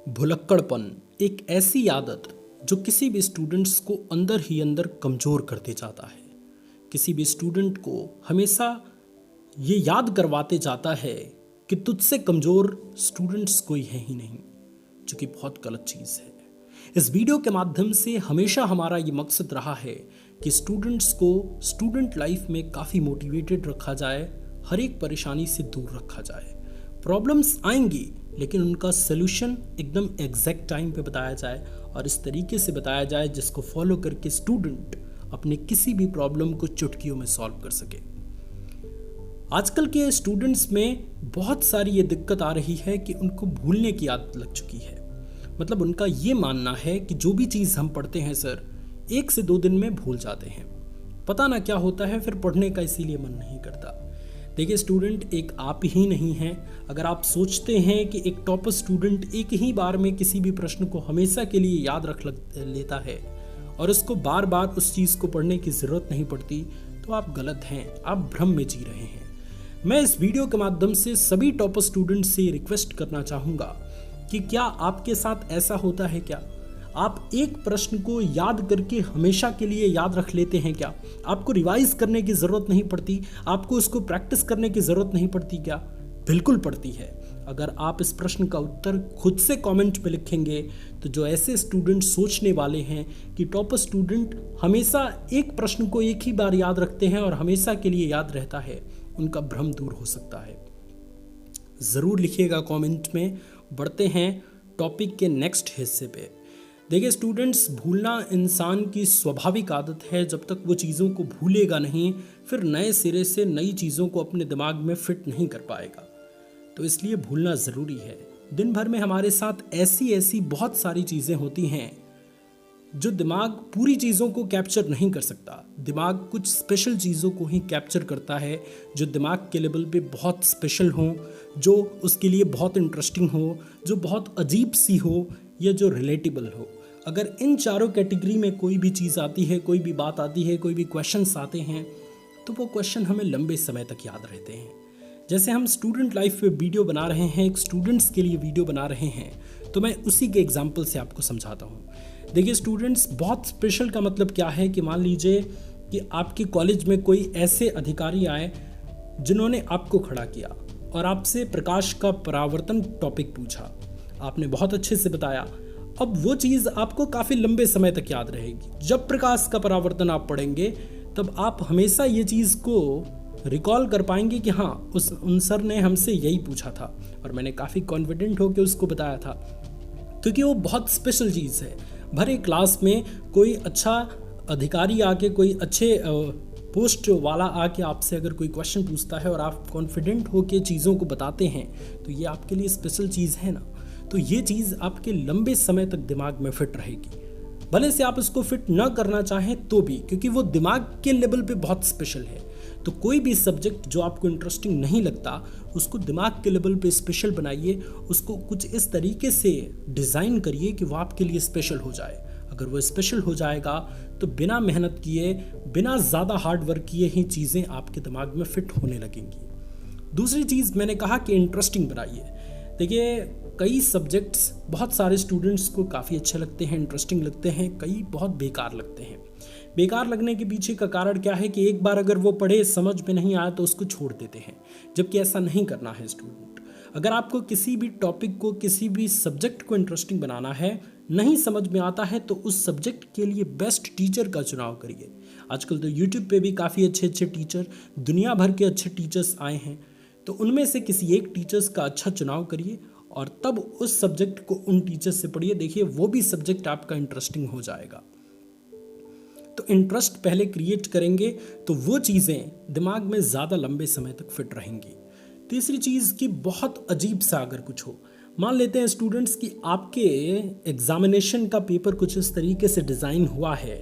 भुलक्कड़पन एक ऐसी आदत जो किसी भी स्टूडेंट्स को अंदर ही अंदर कमज़ोर करते जाता है। किसी भी स्टूडेंट को हमेशा ये याद करवाते जाता है कि तुझसे कमज़ोर स्टूडेंट्स कोई है ही नहीं, जो कि बहुत गलत चीज़ है। इस वीडियो के माध्यम से हमेशा हमारा ये मकसद रहा है कि स्टूडेंट्स को स्टूडेंट लाइफ में काफ़ी मोटिवेटेड रखा जाए, हर एक परेशानी से दूर रखा जाए। प्रॉब्लम्स आएंगी लेकिन उनका सलूशन एकदम एग्जैक्ट टाइम पे बताया जाए और इस तरीके से बताया जाए जिसको फॉलो करके स्टूडेंट अपने किसी भी प्रॉब्लम को चुटकियों में सॉल्व कर सके। आजकल के स्टूडेंट्स में बहुत सारी ये दिक्कत आ रही है कि उनको भूलने की आदत लग चुकी है। मतलब उनका ये मानना है कि जो भी चीज़ हम पढ़ते हैं सर 1 से 2 दिन में भूल जाते हैं। पता ना क्या होता है, फिर पढ़ने का इसीलिए मन नहीं करता। देखिए स्टूडेंट एक आप ही नहीं हैं। अगर आप सोचते हैं कि एक टॉपर स्टूडेंट एक ही बार में किसी भी प्रश्न को हमेशा के लिए याद रख लेता है और उसको बार बार उस चीज़ को पढ़ने की ज़रूरत नहीं पड़ती, तो आप गलत हैं, आप भ्रम में जी रहे हैं। मैं इस वीडियो के माध्यम से सभी टॉपर स्टूडेंट से रिक्वेस्ट करना चाहूँगा कि क्या आपके साथ ऐसा होता है क्या? आप एक प्रश्न को याद करके हमेशा के लिए याद रख लेते हैं क्या? आपको रिवाइज करने की ज़रूरत नहीं पड़ती? आपको उसको प्रैक्टिस करने की ज़रूरत नहीं पड़ती क्या? बिल्कुल पड़ती है। अगर आप इस प्रश्न का उत्तर खुद से कमेंट में लिखेंगे तो जो ऐसे स्टूडेंट सोचने वाले हैं कि टॉपर स्टूडेंट हमेशा एक प्रश्न को एक ही बार याद रखते हैं और हमेशा के लिए याद रहता है, उनका भ्रम दूर हो सकता है। ज़रूर लिखिएगा कमेंट में। बढ़ते हैं टॉपिक के नेक्स्ट हिस्से पे। देखिए स्टूडेंट्स, भूलना इंसान की स्वाभाविक आदत है। जब तक वो चीज़ों को भूलेगा नहीं, फिर नए सिरे से नई चीज़ों को अपने दिमाग में फिट नहीं कर पाएगा। तो इसलिए भूलना ज़रूरी है। दिन भर में हमारे साथ ऐसी बहुत सारी चीज़ें होती हैं जो दिमाग पूरी चीज़ों को कैप्चर नहीं कर सकता। दिमाग कुछ स्पेशल चीज़ों को ही कैप्चर करता है जो दिमाग के लेवल पे बहुत स्पेशल हो, जो उसके लिए बहुत इंटरेस्टिंग हो, जो बहुत अजीब सी हो या जो रिलेटेबल हो। अगर इन चारों कैटेगरी में कोई भी चीज़ आती है, कोई भी बात आती है, कोई भी क्वेश्चंस आते हैं, तो वो क्वेश्चन हमें लंबे समय तक याद रहते हैं। जैसे हम स्टूडेंट लाइफ पे वीडियो बना रहे हैं, एक स्टूडेंट्स के लिए वीडियो बना रहे हैं, तो मैं उसी के एग्जाम्पल से आपको समझाता हूँ। देखिए स्टूडेंट्स, बहुत स्पेशल का मतलब क्या है कि मान लीजिए कि आपके कॉलेज में कोई ऐसे अधिकारी आए जिन्होंने आपको खड़ा किया और आपसे प्रकाश का परावर्तन टॉपिक पूछा। आपने बहुत अच्छे से बताया। अब वो चीज़ आपको काफ़ी लंबे समय तक याद रहेगी। जब प्रकाश का परावर्तन आप पढ़ेंगे तब आप हमेशा ये चीज़ को रिकॉल कर पाएंगे कि हाँ, उन सर ने हमसे यही पूछा था और मैंने काफ़ी कॉन्फिडेंट होकर उसको बताया था, क्योंकि वो बहुत स्पेशल चीज़ है। भरे क्लास में कोई अच्छा अधिकारी आके, कोई अच्छे पोस्ट वाला आके आपसे अगर कोई क्वेश्चन पूछता है और आप कॉन्फिडेंट होके चीज़ों को बताते हैं, तो ये आपके लिए स्पेशल चीज़ है ना। तो ये चीज़ आपके लंबे समय तक दिमाग में फिट रहेगी, भले से आप इसको फिट ना करना चाहें तो भी, क्योंकि वो दिमाग के लेवल पे बहुत स्पेशल है। तो कोई भी सब्जेक्ट जो आपको इंटरेस्टिंग नहीं लगता, उसको दिमाग के लेवल पे स्पेशल बनाइए। उसको कुछ इस तरीके से डिज़ाइन करिए कि वो आपके लिए स्पेशल हो जाए। अगर वो स्पेशल हो जाएगा तो बिना मेहनत किए, बिना ज़्यादा हार्ड वर्क किए ही चीज़ें आपके दिमाग में फिट होने लगेंगी। दूसरी चीज़ मैंने कहा कि इंटरेस्टिंग बनाइए। देखिए कई सब्जेक्ट्स बहुत सारे स्टूडेंट्स को काफ़ी अच्छे लगते हैं, इंटरेस्टिंग लगते हैं, कई बहुत बेकार लगते हैं। बेकार लगने के पीछे का कारण क्या है कि एक बार अगर वो पढ़े, समझ में नहीं आया तो उसको छोड़ देते हैं, जबकि ऐसा नहीं करना है स्टूडेंट। अगर आपको किसी भी टॉपिक को, किसी भी सब्जेक्ट को इंटरेस्टिंग बनाना है, नहीं समझ में आता है, तो उस सब्जेक्ट के लिए बेस्ट टीचर का चुनाव करिए। आजकल तो यूट्यूब पे भी काफ़ी अच्छे टीचर, दुनिया भर के अच्छे टीचर्स आए हैं, तो उनमें से किसी एक टीचर्स का अच्छा चुनाव करिए और तब उस सब्जेक्ट को उन टीचर्स से पढ़िए। देखिए वो भी सब्जेक्ट आपका इंटरेस्टिंग हो जाएगा। तो इंटरेस्ट पहले क्रिएट करेंगे तो वो चीज़ें दिमाग में ज़्यादा लंबे समय तक फिट रहेंगी। तीसरी चीज़ कि बहुत अजीब सा अगर कुछ हो, मान लेते हैं स्टूडेंट्स कि आपके एग्जामिनेशन का पेपर कुछ इस तरीके से डिज़ाइन हुआ है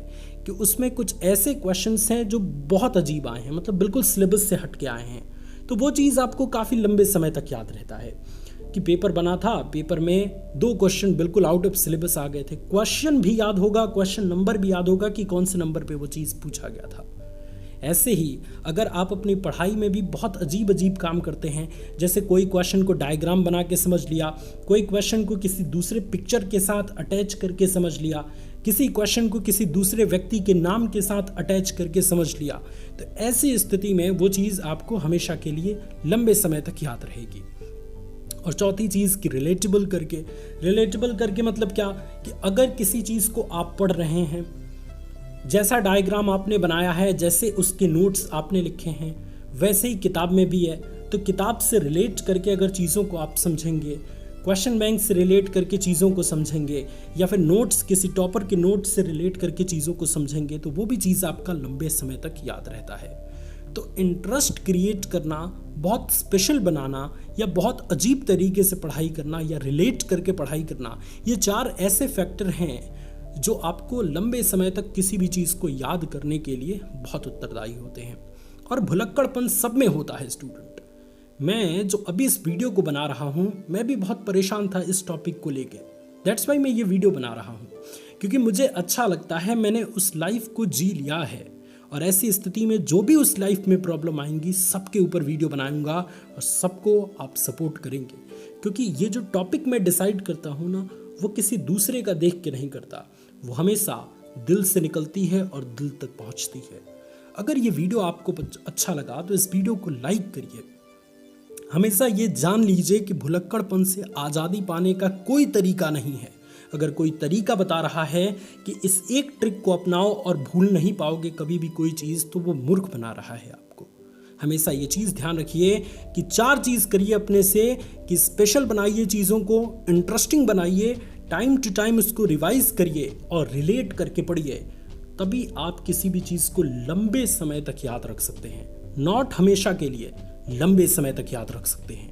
कि उसमें कुछ ऐसे क्वेश्चंस हैं जो बहुत अजीब आए हैं, मतलब बिल्कुल सिलेबस से हट के आए हैं, तो वो चीज़ आपको काफ़ी लंबे समय तक याद रहता है कि पेपर बना था, पेपर में 2 क्वेश्चन बिल्कुल आउट ऑफ सिलेबस आ गए थे। क्वेश्चन भी याद होगा, क्वेश्चन नंबर भी याद होगा कि कौन से नंबर पे वो चीज़ पूछा गया था। ऐसे ही अगर आप अपनी पढ़ाई में भी बहुत अजीब अजीब काम करते हैं, जैसे कोई क्वेश्चन को डायग्राम बना के समझ लिया, कोई क्वेश्चन को किसी दूसरे पिक्चर के साथ अटैच करके समझ लिया, किसी क्वेश्चन को किसी दूसरे व्यक्ति के नाम के साथ अटैच करके समझ लिया, तो ऐसी स्थिति में वो चीज़ आपको हमेशा के लिए लंबे समय तक याद रहेगी। और चौथी चीज़ कि रिलेटेबल करके मतलब क्या, कि अगर किसी चीज़ को आप पढ़ रहे हैं, जैसा डायग्राम आपने बनाया है, जैसे उसके नोट्स आपने लिखे हैं, वैसे ही किताब में भी है, तो किताब से रिलेट करके अगर चीज़ों को आप समझेंगे, क्वेश्चन बैंक से रिलेट करके चीज़ों को समझेंगे, या फिर नोट्स किसी टॉपर के नोट्स से रिलेट करके चीज़ों को समझेंगे, तो वो भी चीज़ आपका लंबे समय तक याद रहता है। तो इंटरेस्ट क्रिएट करना, बहुत स्पेशल बनाना, या बहुत अजीब तरीके से पढ़ाई करना, या रिलेट करके पढ़ाई करना, ये 4 ऐसे फैक्टर हैं जो आपको लंबे समय तक किसी भी चीज़ को याद करने के लिए बहुत उत्तरदायी होते हैं। और भुलक्कड़पन सब में होता है स्टूडेंट। मैं जो अभी इस वीडियो को बना रहा हूँ, मैं भी बहुत परेशान था इस टॉपिक को लेके। दैट्स वाई मैं ये वीडियो बना रहा हूँ, क्योंकि मुझे अच्छा लगता है, मैंने उस लाइफ को जी लिया है, और ऐसी स्थिति में जो भी उस लाइफ में प्रॉब्लम आएंगी, सबके ऊपर वीडियो बनाऊंगा और सबको आप सपोर्ट करेंगे। क्योंकि ये जो टॉपिक मैं डिसाइड करता हूँ ना, वो किसी दूसरे का देख के नहीं करता, वो हमेशा दिल से निकलती है और दिल तक पहुँचती है। अगर ये वीडियो आपको अच्छा लगा तो इस वीडियो को लाइक करिए। हमेशा ये जान लीजिए कि भुलक्कड़पन से आज़ादी पाने का कोई तरीका नहीं है। अगर कोई तरीका बता रहा है कि इस एक ट्रिक को अपनाओ और भूल नहीं पाओगे कभी भी कोई चीज़, तो वो मूर्ख बना रहा है आपको। हमेशा ये चीज़ ध्यान रखिए कि 4 चीज़ करिए अपने से, कि स्पेशल बनाइए चीज़ों को, इंटरेस्टिंग बनाइए, टाइम टू टाइम उसको रिवाइज करिए और रिलेट करके पढ़िए। तभी आप किसी भी चीज़ को लंबे समय तक याद रख सकते हैं, नॉट हमेशा के लिए, लंबे समय तक याद रख सकते हैं।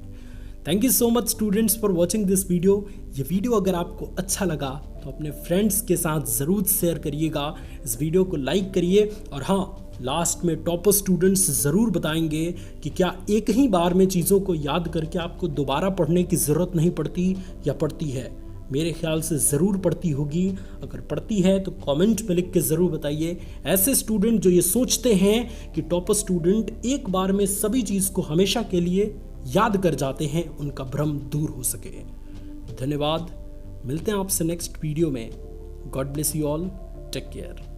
Thank you so much students for watching this video. ये वीडियो अगर आपको अच्छा लगा तो अपने फ्रेंड्स के साथ ज़रूर शेयर करिएगा, इस वीडियो को लाइक करिए। और हाँ, लास्ट में टॉपर स्टूडेंट्स ज़रूर बताएंगे कि क्या एक ही बार में चीज़ों को याद करके आपको दोबारा पढ़ने की ज़रूरत नहीं पड़ती, या पड़ती है। मेरे ख्याल से ज़रूर पढ़ती होगी। अगर पढ़ती है तो कमेंट में लिख के ज़रूर बताइए। ऐसे स्टूडेंट जो ये सोचते हैं कि टॉपर स्टूडेंट एक बार में सभी चीज़ को हमेशा के लिए याद कर जाते हैं, उनका भ्रम दूर हो सके। धन्यवाद। मिलते हैं आपसे नेक्स्ट वीडियो में। God bless you all. Take care.